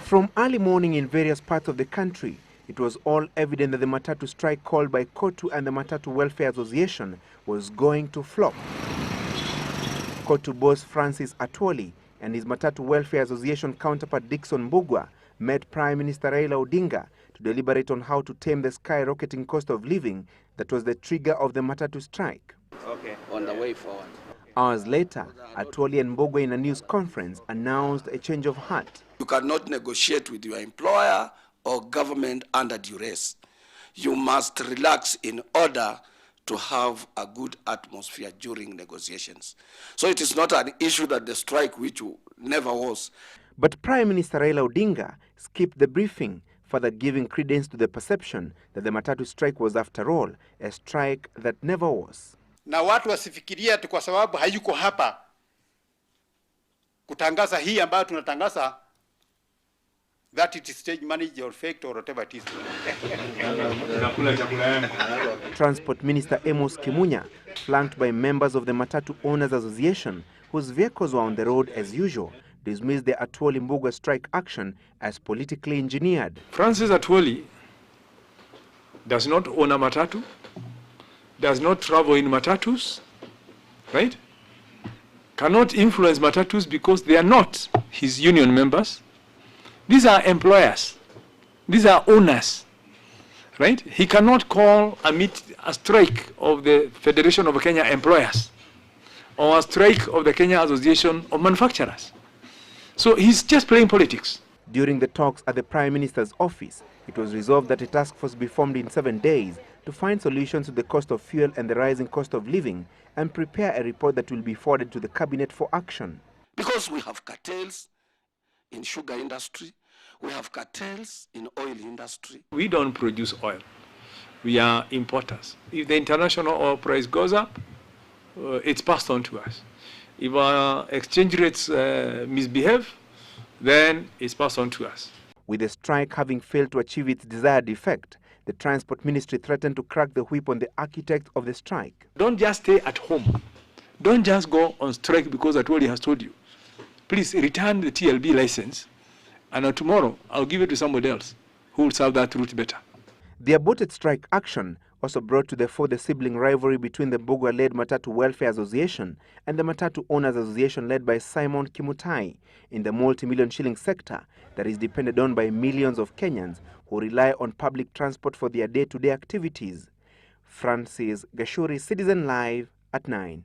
From early morning in various parts of the country, it was all evident that the Matatu strike called by COTU and the Matatu Welfare Association was going to flop. COTU boss Francis Atwoli and his Matatu Welfare Association counterpart Dickson Mbugua met Prime Minister Raila Odinga to deliberate on how to tame the skyrocketing cost of living that was the trigger of the Matatu strike. Okay. On the way forward. Hours later, Atwoli and Mbugua in a news conference announced a change of heart. You cannot negotiate with your employer or government under duress. You must relax in order to have a good atmosphere during negotiations. So it is not an issue that the strike, which never was. But Prime Minister Raila Odinga skipped the briefing, further giving credence to the perception that the Matatu strike was, after all, a strike that never was. Na watu wasifikiria tu kwa sababu hayuko hapa kutangaza hii ambayo tunatangaza that it is stage managed or faked or whatever it is. Transport Minister Kimunya, flanked by members of the Matatu Owners Association, whose vehicles were on the road as usual, dismissed the Atwoli Mbugua strike action as politically engineered. Francis Atwoli does not own a Matatu, does not travel in Matatus, right? Cannot influence Matatus because they are not his union members. These are employers. These are owners, right? He cannot call a strike of the Federation of Kenya Employers or a strike of the Kenya Association of Manufacturers. So he's just playing politics. During the talks at the Prime Minister's office, it was resolved that a task force be formed in 7 days to find solutions to the cost of fuel and the rising cost of living and prepare a report that will be forwarded to the cabinet for action. Because we have cartels in sugar industry, we have cartels in oil industry. We don't produce oil. We are importers. If the international oil price goes up, it's passed on to us. If our exchange rates misbehave, then it's passed on to us. With the strike having failed to achieve its desired effect, the Transport Ministry threatened to crack the whip on the architect of the strike. Don't just stay at home. Don't just go on strike because Atwoli has told you. Please return the TLB license, and tomorrow I'll give it to somebody else who will serve that route better. The aborted strike action also brought to the fore the sibling rivalry between the Mbugua-led Matatu Welfare Association and the Matatu Owners Association led by Simon Kimutai in the multi-million shilling sector that is depended on by millions of Kenyans who rely on public transport for their day-to-day activities. Francis Gashuri, Citizen Live at 9.